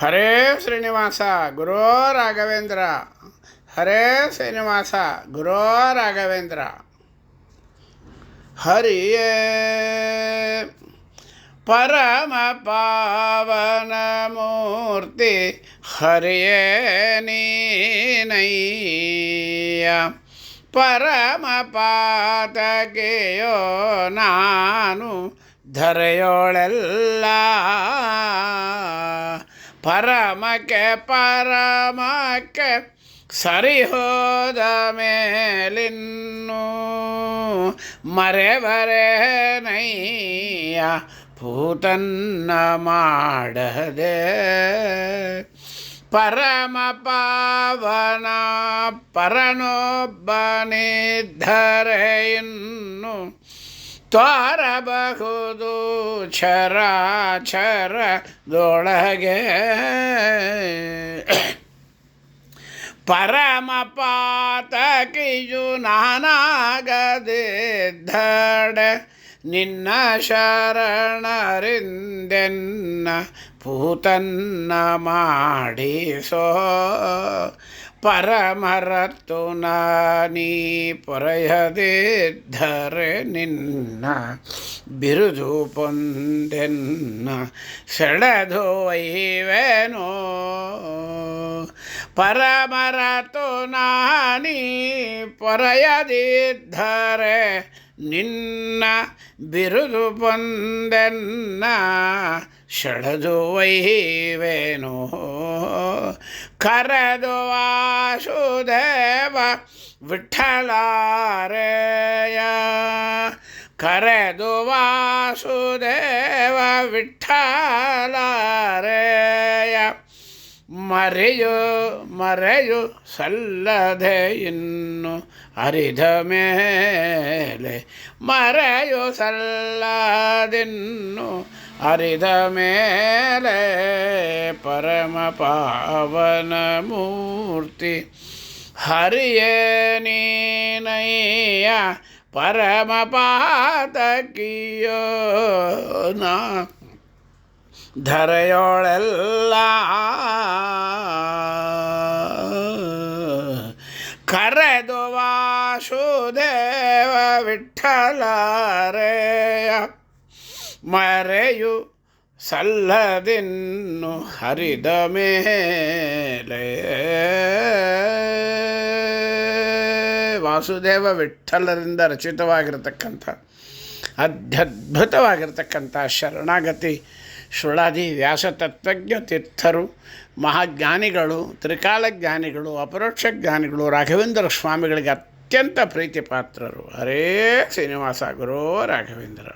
ಹರೇ ಶ್ರೀನಿವಾಸ ಗುರೋ ರಾಘವೇಂದ್ರ. ಹರೇ ಶ್ರೀನಿವಾಸ ಗುರೋ ರಾಘವೇಂದ್ರ. ಹರಿಯೇ ಪರಮ ಪಾವನ ಮೂರ್ತಿ ಹರಿಯೇ ನೀನಯ್ಯ. ಪರಮ ಪಾತಕೆಯೋ ನಾನು ಧರೆಯೋಳೆಲ್ಲ. ಪರಮಕ್ಕೆ ಸರಿ ಹೋದ ಮೇಲಿನ್ನು ಮರೆಬರೇನಯ್ಯ ಭೂತನ್ನ ಮಾಡದೆ. ಪರಮ ಪಾವನ ಪರನೊಬ್ಬನಿದ್ದರೆ ಇನ್ನು ತೋರಬಹುದು ಚರಾಚರದೊಳಗೆ. ಪರಮ ಪಾತಕಿಯು ನಾನಾಗದಿದ್ದಡೆ ನಿನ್ನ ಶರಣರಿಂದೆನ್ನ ಭೂತನ್ನ ಮಾಡಿಸೋ. ಪರಮರತ್ತು ನಾನೀ ಪೊರೆಯದಿದ್ದರೆ ನಿನ್ನ ಬಿರುದು ಪೊಂದೆನ್ನ ಸೆಳೆದು ಒಯ್ಯುವೆನೋ. ಪರಮರತ್ತು ನಾನೀ ಪೊರೆಯದಿದ್ದರೆ ನಿನ್ನ ಬಿರುದು ಪೊಂದೆನ್ನ ಸೆಳೆದು ಒಯ್ಯುವೆನೋ. ಕರೆದು ವಾಸುದೇವ ವಿಠ್ಠಲಾರೆಯ. ಕರೆದು ವಾಸುದೇವ ವಿಠ್ಠಲಾರೆಯ. ಮರೆಯು ಸಲ್ಲದೆ ಇನ್ನು ಅರಿದ ಮೇಲೆ. ಮರೆಯು ಸಲ್ಲದಿನ್ನು ಅರಿದ ಮೇಲೆ. ಪರಮ ಪಾವನ ಮೂರ್ತಿ ಹರಿಯೇ ನೀನಯ್ಯ. ಪರಮ ಪಾತಕಿಯೋ ನಾ ಧರೆಯೋಳೆಲ್ಲ. ಕರೆದು ವಾಸುದೇವ ವಿಠ್ಠಲಾರೆಯ. ಮರೆಯು ಸಲ್ಲದಿನ್ನು ಹರಿದ ಮೇಲೆ. ವಾಸುದೇವ ವಿಠ್ಠಲರಿಂದ ರಚಿತವಾಗಿರತಕ್ಕಂಥ ಅತ್ಯದ್ಭುತವಾಗಿರ್ತಕ್ಕಂಥ ಶರಣಾಗತಿ ಸುಳಾದಿ ವ್ಯಾಸತತ್ವಜ್ಞ ತೀರ್ಥರು, ಮಹಾಜ್ಞಾನಿಗಳು, ತ್ರಿಕಾಲಜ್ಞಾನಿಗಳು, ಅಪರೋಕ್ಷ ಜ್ಞಾನಿಗಳು, ರಾಘವೇಂದ್ರ ಸ್ವಾಮಿಗಳಿಗೆ ಅತ್ಯಂತ ಪ್ರೀತಿ ಪಾತ್ರರು. ಹರೇ ಶ್ರೀನಿವಾಸ ಗುರೋ ರಾಘವೇಂದ್ರ.